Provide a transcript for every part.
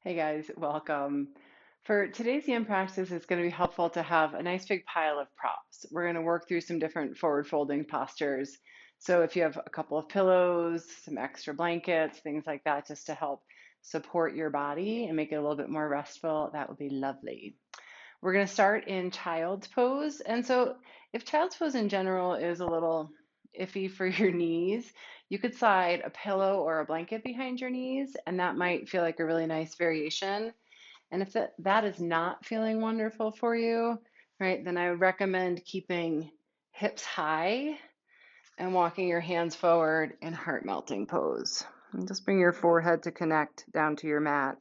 Hey guys, welcome. For today's yin practice, it's going to be helpful to have a nice big pile of props. We're going to work through some different forward folding postures. So if you have a couple of pillows, some extra blankets, things like that, just to help support your body and make it a little bit more restful, that would be lovely. We're going to start in child's pose. And so, if child's pose in general is a little iffy for your knees, you could slide a pillow or a blanket behind your knees, and that might feel like a really nice variation. And if that is not feeling wonderful for you, right, then I would recommend keeping hips high and walking your hands forward in heart melting pose. And just bring your forehead to connect down to your mat.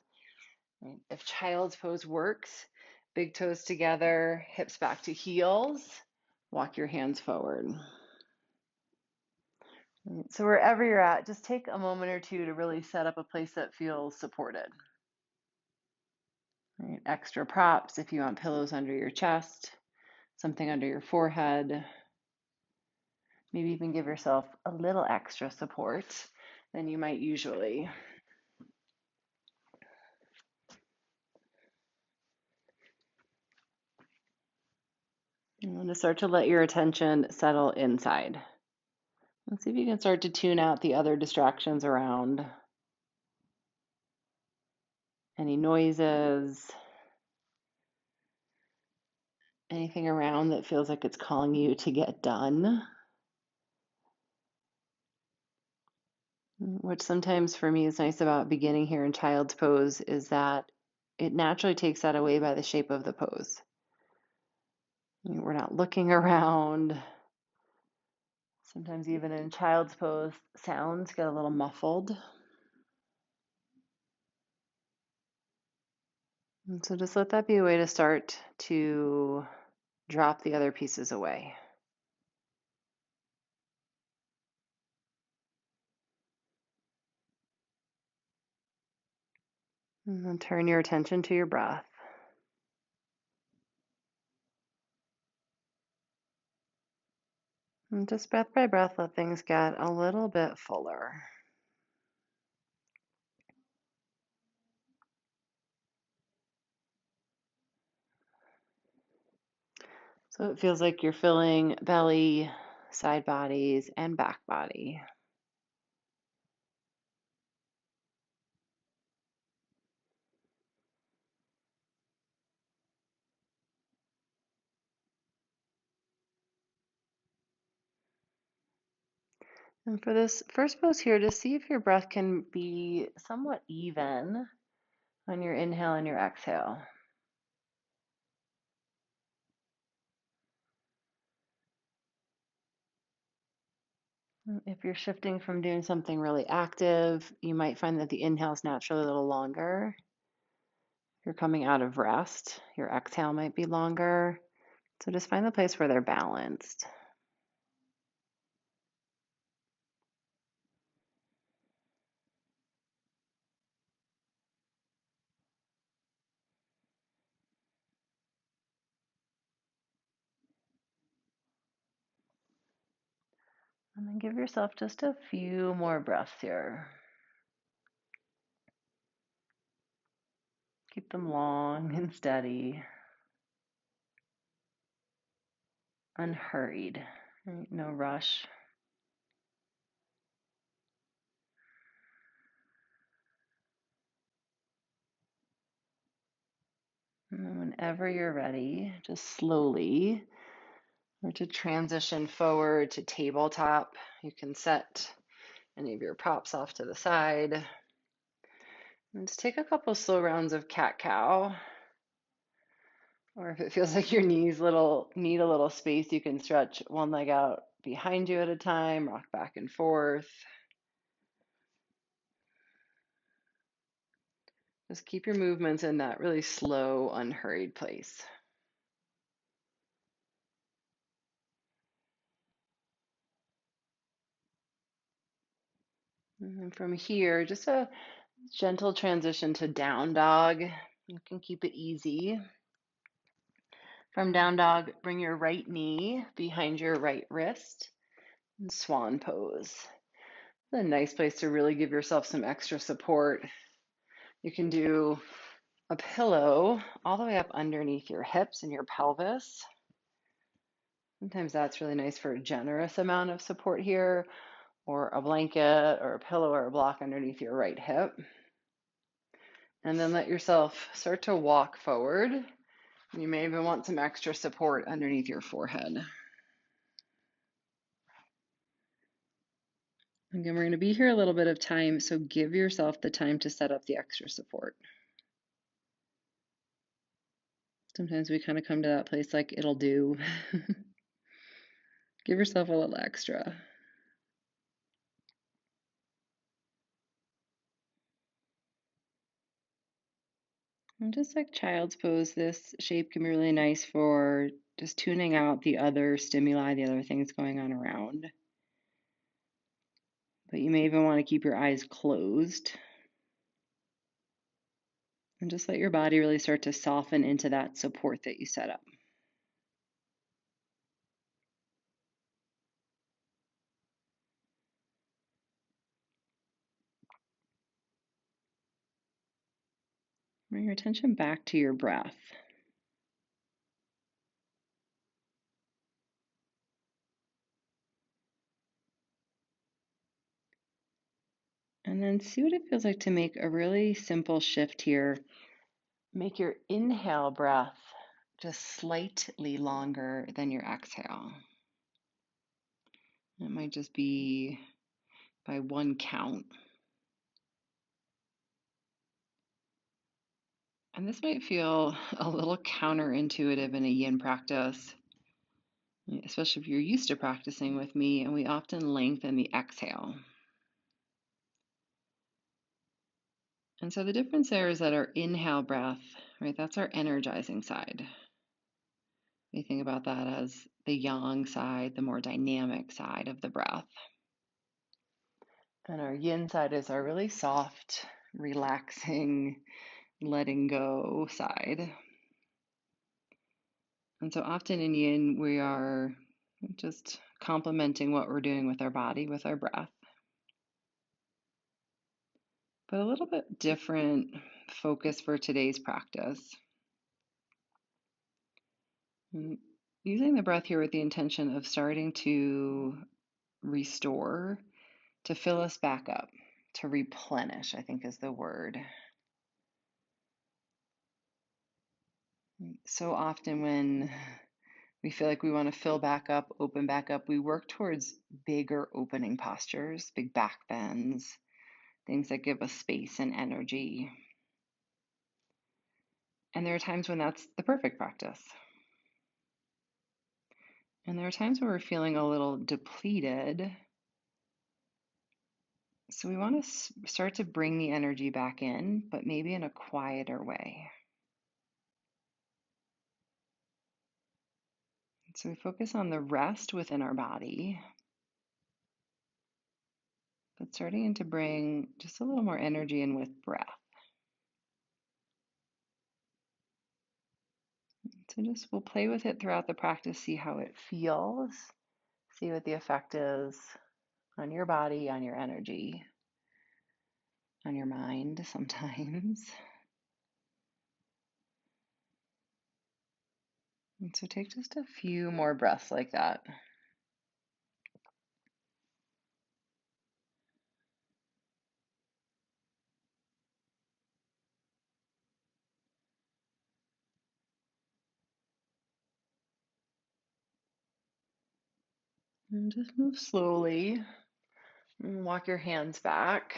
Right. If child's pose works, big toes together, hips back to heels, walk your hands forward. Right. So wherever you're at, just take a moment or two to really set up a place that feels supported. Right. Extra props if you want pillows under your chest, something under your forehead. Maybe even give yourself a little extra support than you might usually. You want to start to let your attention settle inside. Let's see if you can start to tune out the other distractions around. Any noises, anything around that feels like it's calling you to get done. Which sometimes for me is nice about beginning here in child's pose is that it naturally takes that away by the shape of the pose. We're not looking around. Sometimes even in child's pose, sounds get a little muffled. And so just let that be a way to start to drop the other pieces away. And then turn your attention to your breath. And just breath by breath, let things get a little bit fuller. So it feels like you're filling belly, side bodies, and back body. And for this first pose here, just see if your breath can be somewhat even on your inhale and your exhale. If you're shifting from doing something really active, you might find that the inhale is naturally a little longer. If you're coming out of rest, your exhale might be longer. So just find the place where they're balanced. And then give yourself just a few more breaths here. Keep them long and steady, unhurried, right? No rush. And then whenever you're ready, just slowly, or to transition forward to tabletop, you can set any of your props off to the side. And just take a couple slow rounds of cat-cow. Or if it feels like your knees need a little space, you can stretch one leg out behind you at a time, rock back and forth. Just keep your movements in that really slow, unhurried place. And then from here, just a gentle transition to down dog. You can keep it easy. From down dog, bring your right knee behind your right wrist and swan pose. It's a nice place to really give yourself some extra support You can do a pillow all the way up underneath your hips and your pelvis. Sometimes that's really nice for a generous amount of support here, or a blanket or a pillow or a block underneath your right hip. And then let yourself start to walk forward. You may even want some extra support underneath your forehead. Again, we're going to be here a little bit of time, so give yourself the time to set up the extra support. Sometimes we kind of come to that place like it'll do. Give yourself a little extra. And just like child's pose, this shape can be really nice for just tuning out the other stimuli, the other things going on around. But you may even want to keep your eyes closed and just let your body really start to soften into that support that you set up. Bring your attention back to your breath. And then see what it feels like to make a really simple shift here. Make your inhale breath just slightly longer than your exhale. It might just be by one count. And this might feel a little counterintuitive in a yin practice, especially if you're used to practicing with me, and we often lengthen the exhale. And so the difference there is that our inhale breath, right, that's our energizing side. We think about that as the yang side, the more dynamic side of the breath. And our yin side is our really soft, relaxing, letting go side. And so often in yin, we are just complementing what we're doing with our body, with our breath. But a little bit different focus for today's practice. And using the breath here with the intention of starting to restore, to fill us back up, to replenish, I think is the word. So often when we feel like we want to fill back up, open back up, we work towards bigger opening postures, big back bends, things that give us space and energy. And there are times when that's the perfect practice. And there are times when we're feeling a little depleted. So we want to start to bring the energy back in, but maybe in a quieter way. So we focus on the rest within our body, but starting to bring just a little more energy in with breath. So just we'll play with it throughout the practice, see how it feels, see what the effect is on your body, on your energy, on your mind sometimes. And so take just a few more breaths like that. And just move slowly and walk your hands back.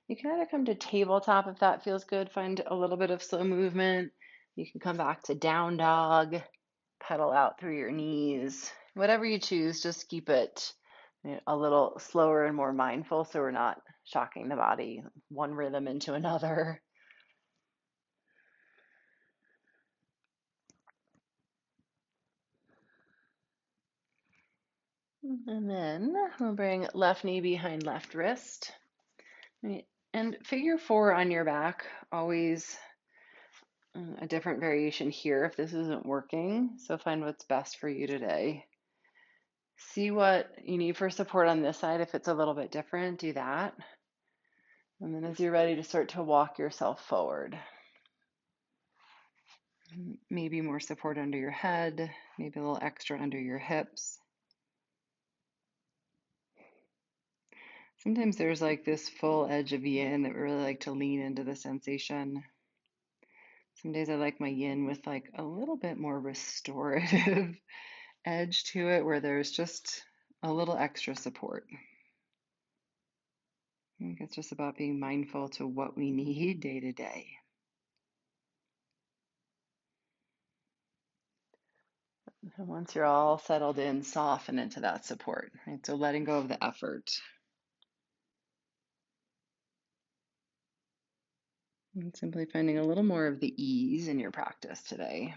You can either come to tabletop if that feels good, find a little bit of slow movement. You can come back to down dog, pedal out through your knees. Whatever you choose, just keep it a little slower and more mindful so we're not shocking the body one rhythm into another. And then we'll bring left knee behind left wrist. Right. And figure four on your back, always a different variation here if this isn't working. So find what's best for you today. See what you need for support on this side. If it's a little bit different, do that. And then as you're ready to start to walk yourself forward, maybe more support under your head, maybe a little extra under your hips. Sometimes there's like this full edge of yin that we really like to lean into the sensation. Some days I like my yin with like a little bit more restorative edge to it, where there's just a little extra support. I think it's just about being mindful to what we need day to day. And once you're all settled in, soften into that support, right? So letting go of the effort. And simply finding a little more of the ease in your practice today.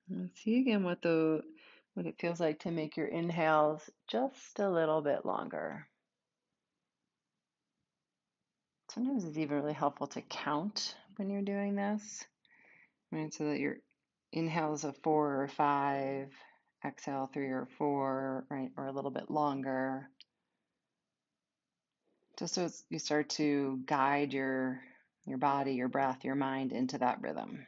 And see again what it feels like to make your inhales just a little bit longer. Sometimes it's even really helpful to count when you're doing this, right? So that your inhales of 4 or 5, exhale 3 or 4, right? Or a little bit longer. Just so you start to guide your body, your breath, your mind into that rhythm.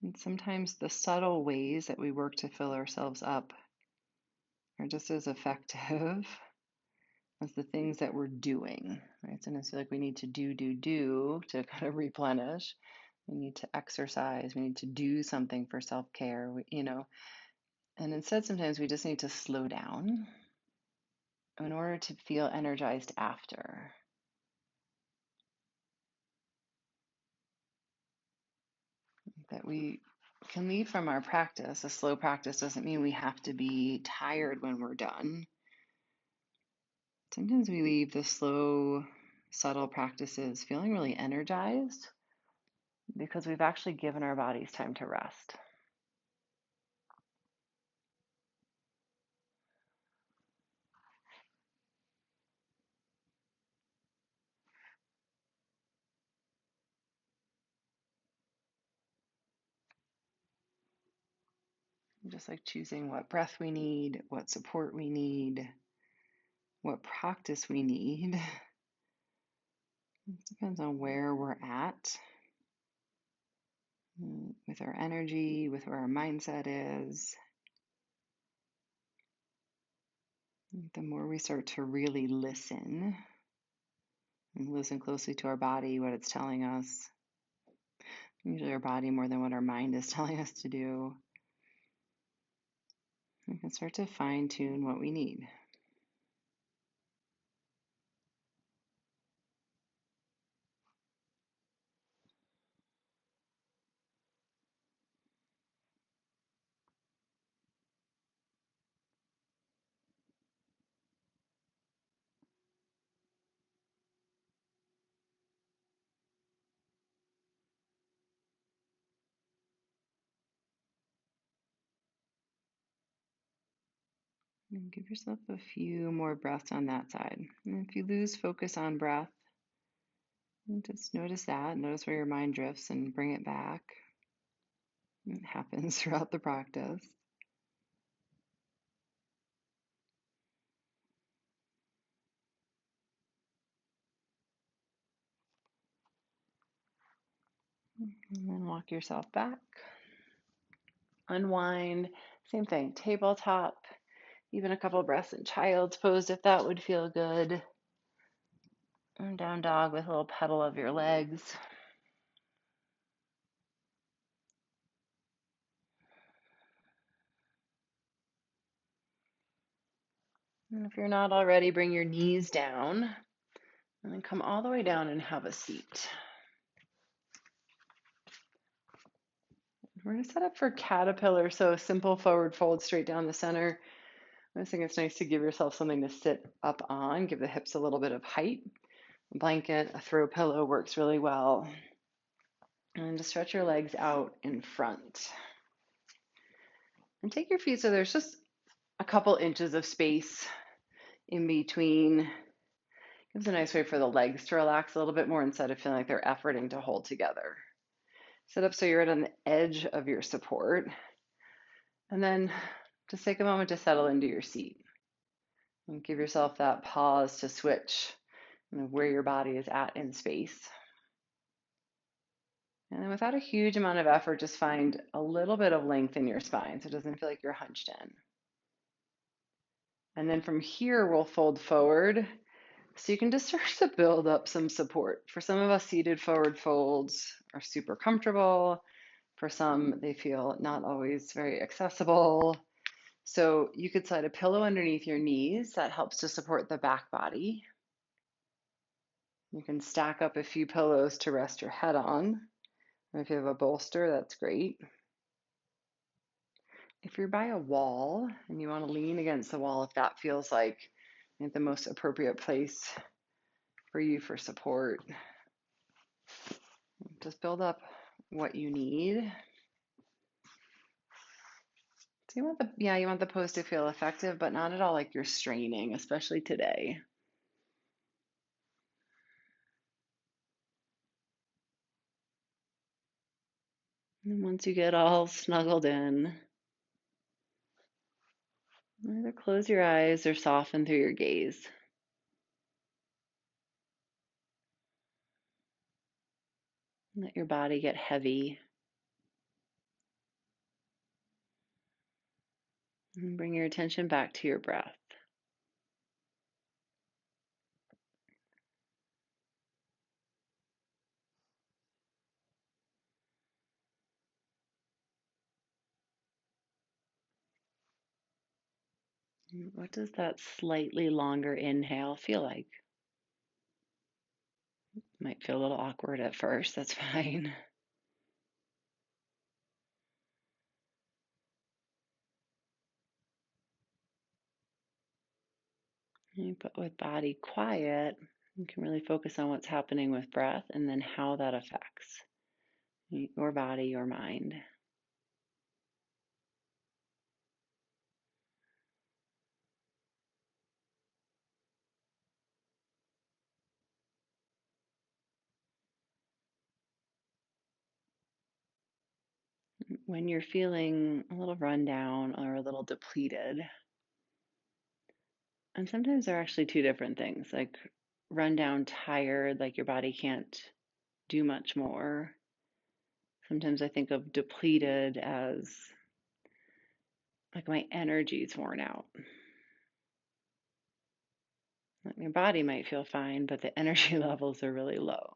And sometimes the subtle ways that we work to fill ourselves up are just as effective as the things that we're doing, right? Sometimes I feel like we need to do to kind of replenish. We need to exercise. We need to do something for self-care, and instead sometimes we just need to slow down in order to feel energized after. That we can leave from our practice. A slow practice doesn't mean we have to be tired when we're done. Sometimes we leave the slow, subtle practices feeling really energized because we've actually given our bodies time to rest. Just like choosing what breath we need, what support we need, what practice we need. It depends on where we're at with our energy, with where our mindset is. The more we start to really listen and listen closely to our body, what it's telling us, usually our body more than what our mind is telling us to do, we can start to fine tune what we need. And give yourself a few more breaths on that side. And if you lose focus on breath, just notice that. Notice where your mind drifts and bring it back. It happens throughout the practice. And then walk yourself back. Unwind. Same thing. Tabletop. Even a couple breaths in child's pose if that would feel good. And down dog with a little pedal of your legs. And if you're not already, bring your knees down and then come all the way down and have a seat. We're going to set up for caterpillar, so simple forward fold straight down the center. I just think it's nice to give yourself something to sit up on, give the hips a little bit of height. A blanket, a throw pillow works really well. And just stretch your legs out in front. And take your feet so there's just a couple inches of space in between. Gives a nice way for the legs to relax a little bit more instead of feeling like they're efforting to hold together. Sit up so you're right on the edge of your support. And then just take a moment to settle into your seat. And give yourself that pause to switch where your body is at in space. And then without a huge amount of effort, just find a little bit of length in your spine so it doesn't feel like you're hunched in. And then from here, we'll fold forward. So you can just start to build up some support. For some of us, seated forward folds are super comfortable. For some, they feel not always very accessible. So you could slide a pillow underneath your knees. That helps to support the back body. You can stack up a few pillows to rest your head on. And if you have a bolster, that's great. If you're by a wall and you want to lean against the wall, if that feels like the most appropriate place for you for support, just build up what you need. So you want the pose to feel effective, but not at all like you're straining, especially today. And once you get all snuggled in, either close your eyes or soften through your gaze. Let your body get heavy. And bring your attention back to your breath. What does that slightly longer inhale feel like? Might feel a little awkward at first, that's fine. But with body quiet, you can really focus on what's happening with breath and then how that affects your body, your mind. When you're feeling a little run down or a little depleted, and sometimes they're actually two different things, like run down, tired, like your body can't do much more. Sometimes I think of depleted as like my energy's worn out. Like your body might feel fine, but the energy levels are really low.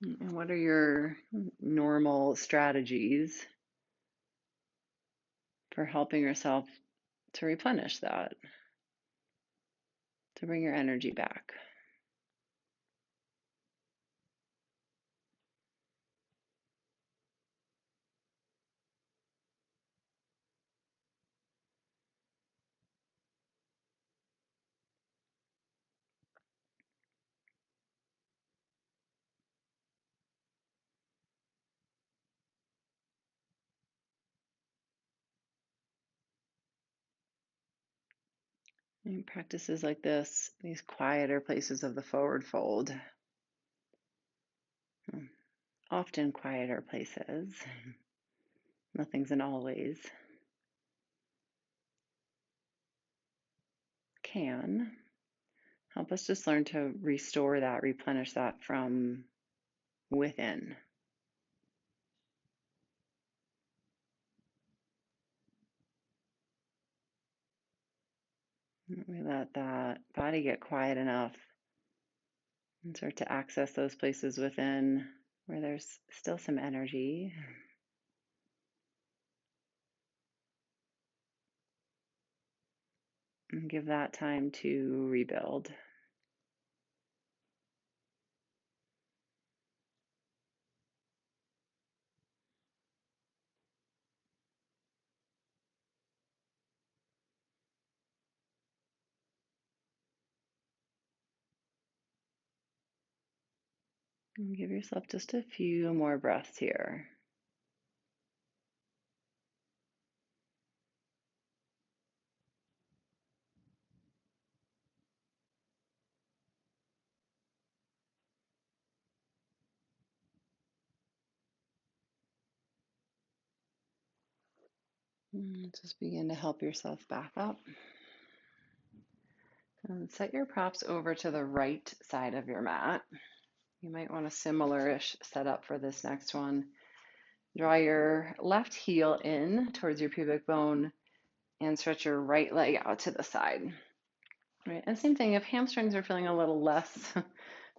And what are your normal strategies for helping yourself to replenish that, to bring your energy back? And practices like this, these quieter places of the forward fold, often quieter places, nothing's an always, can help us just learn to restore that, replenish that from within. We let that body get quiet enough and start to access those places within where there's still some energy. And give that time to rebuild. And give yourself just a few more breaths here. Just begin to help yourself back up. And set your props over to the right side of your mat. You might want a similar-ish setup for this next one. Draw your left heel in towards your pubic bone and stretch your right leg out to the side. Right, and same thing, if hamstrings are feeling a little less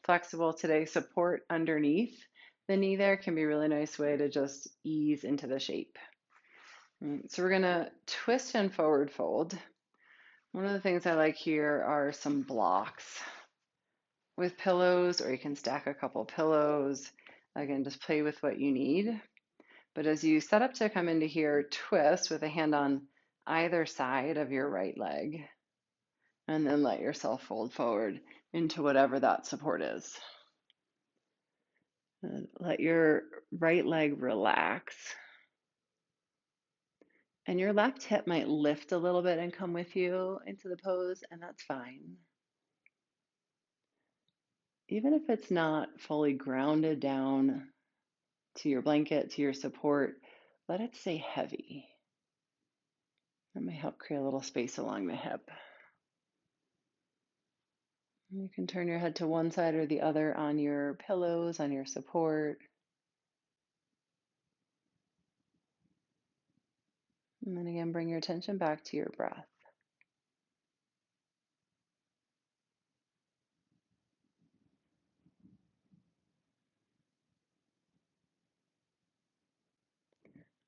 flexible today, support underneath the knee there can be a really nice way to just ease into the shape. Right, so we're gonna twist and forward fold. One of the things I like here are some blocks with pillows, or you can stack a couple pillows. Again, just play with what you need. But as you set up to come into here, twist with a hand on either side of your right leg, and then let yourself fold forward into whatever that support is. Let your right leg relax. And your left hip might lift a little bit and come with you into the pose, and that's fine. Even if it's not fully grounded down to your blanket, to your support, let it stay heavy. That may help create a little space along the hip. You can turn your head to one side or the other on your pillows, on your support. And then again, bring your attention back to your breath.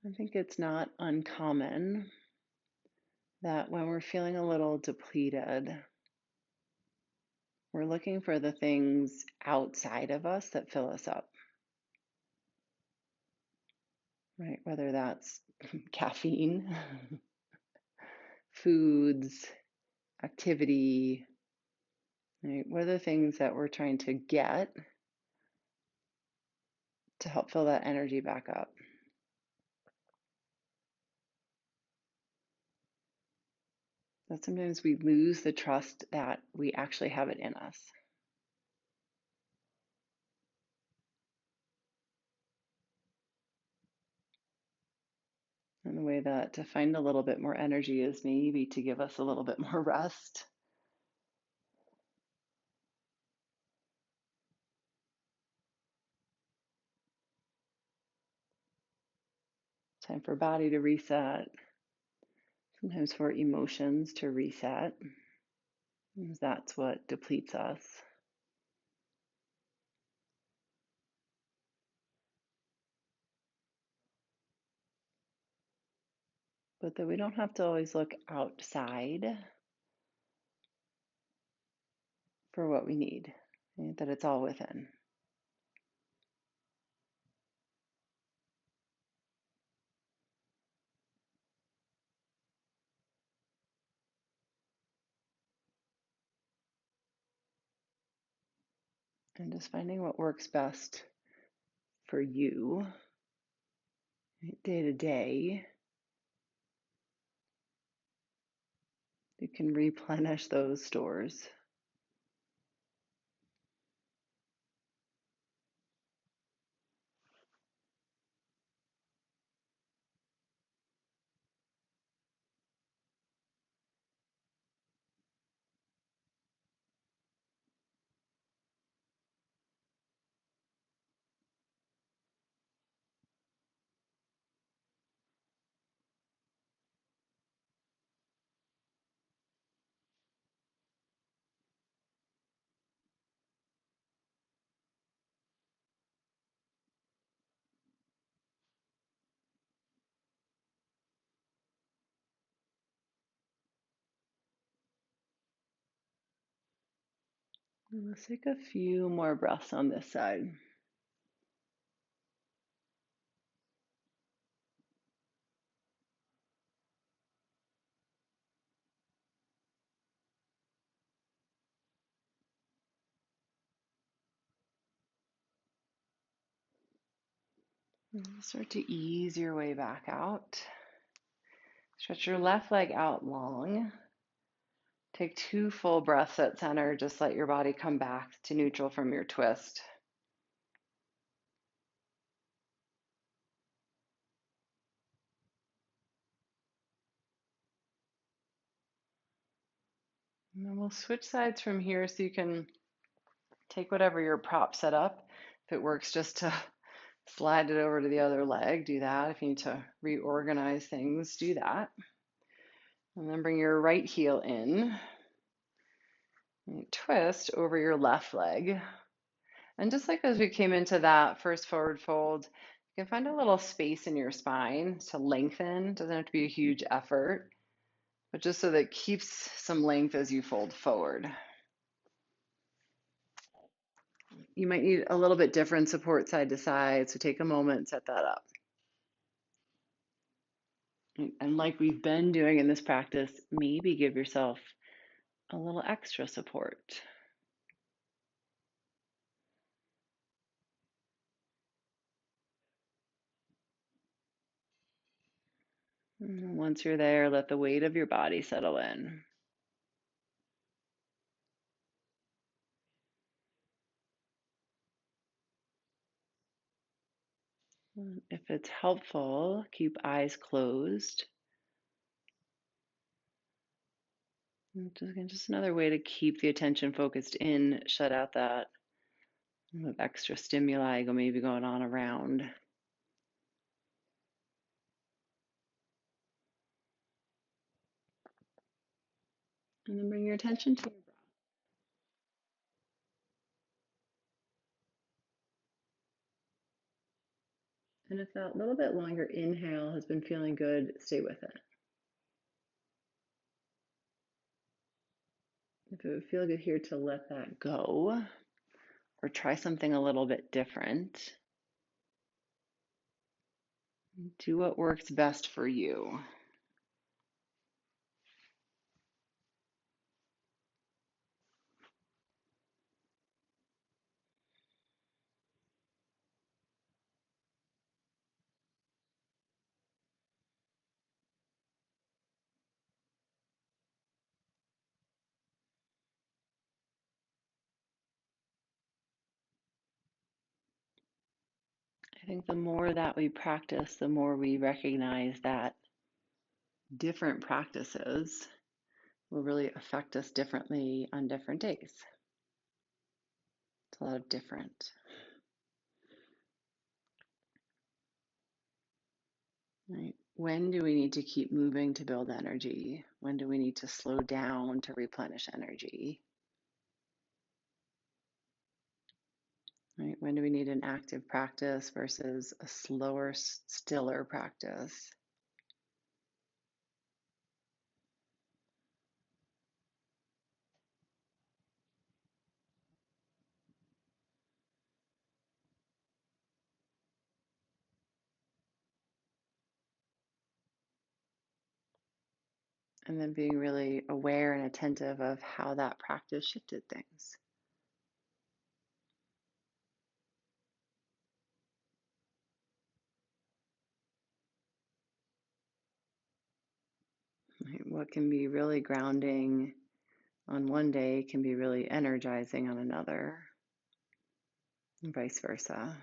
I think it's not uncommon that when we're feeling a little depleted, we're looking for the things outside of us that fill us up, right? Whether that's caffeine, foods, activity, right? What are the things that we're trying to get to help fill that energy back up? That sometimes we lose the trust that we actually have it in us. And the way that to find a little bit more energy is maybe to give us a little bit more rest. Time for body to reset. Sometimes for emotions to reset. That's what depletes us. But that we don't have to always look outside for what we need, right? That it's all within. And just finding what works best for you day to day. You can replenish those stores. Let's take a few more breaths on this side. Start to ease your way back out. Stretch your left leg out long. Take 2 full breaths at center. Just let your body come back to neutral from your twist. And then we'll switch sides from here so you can take whatever your prop set up. If it works just to slide it over to the other leg, do that. If you need to reorganize things, do that. And then bring your right heel in and twist over your left leg. And just like as we came into that first forward fold, you can find a little space in your spine to lengthen. It doesn't have to be a huge effort, but just so that it keeps some length as you fold forward. You might need a little bit different support side to side, so take a moment and set that up. And like we've been doing in this practice, maybe give yourself a little extra support. And once you're there, let the weight of your body settle in. If it's helpful, keep eyes closed. Just another way to keep the attention focused in, shut out that extra stimuli maybe going on around. And then bring your attention to your breath. And if that little bit longer inhale has been feeling good, stay with it. If it would feel good here to let that go or try something a little bit different, do what works best for you. I think the more that we practice, the more we recognize that different practices will really affect us differently on different days. It's a lot of different. Right? When do we need to keep moving to build energy? When do we need to slow down to replenish energy? Right? When do we need an active practice versus a slower, stiller practice? And then being really aware and attentive of how that practice shifted things. Right? What can be really grounding on one day can be really energizing on another, and vice versa.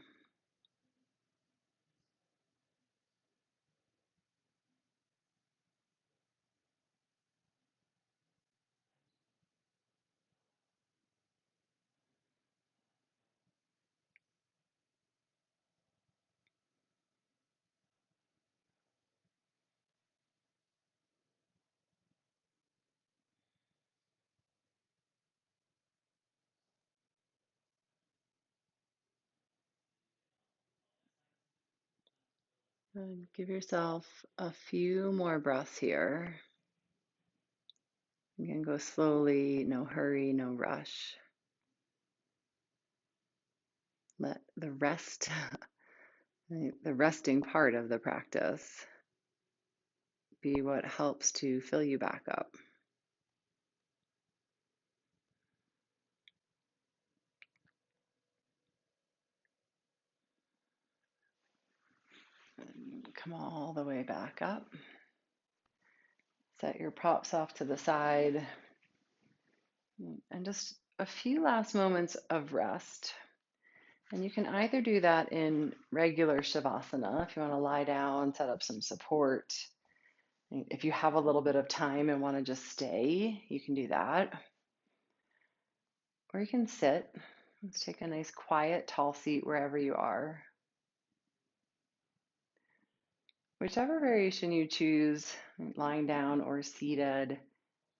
And give yourself a few more breaths here. You can go slowly, no hurry, no rush. Let the rest, the resting part of the practice, be what helps to fill you back up. And come all the way back up. Set your props off to the side. And just a few last moments of rest. And you can either do that in regular Shavasana, if you want to lie down, set up some support, If you have a little bit of time and want to just stay, you can do that. Or you can sit. Let's take a nice quiet tall seat wherever you are. Whichever variation you choose, lying down or seated,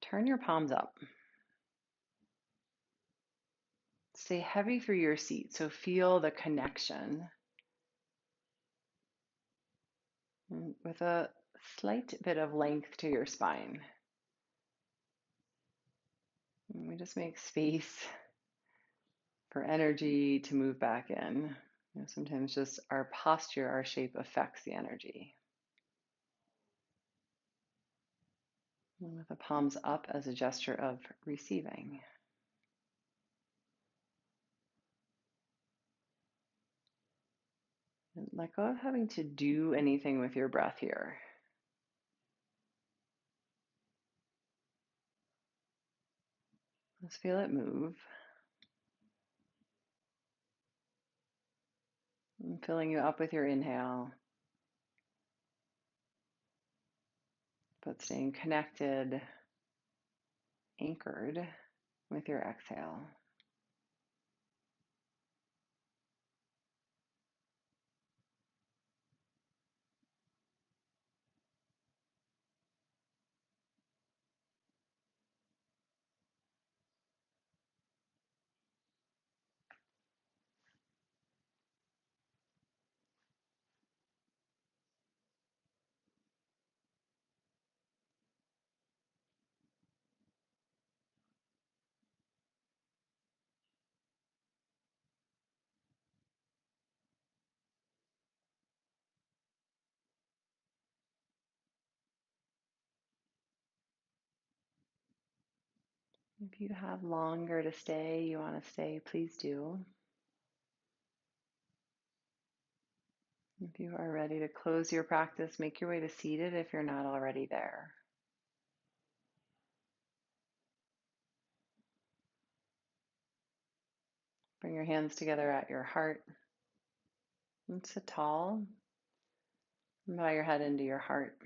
turn your palms up. Stay heavy through your seat, so feel the connection with a slight bit of length to your spine. And we just make space for energy to move back in. Sometimes just our posture, our shape affects the energy. And with the palms up as a gesture of receiving. And let go of having to do anything with your breath here. Just feel it move. And filling you up with your inhale, but staying connected, anchored with your exhale. If you have longer to stay, you want to stay, please do. If you are ready to close your practice, make your way to seated if you're not already there. Bring your hands together at your heart and sit tall. And bow your head into your heart.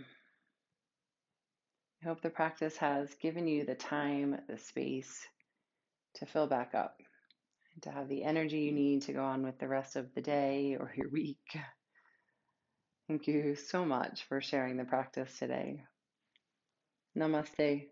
I hope the practice has given you the time, the space to fill back up, and to have the energy you need to go on with the rest of the day or your week. Thank you so much for sharing the practice today. Namaste.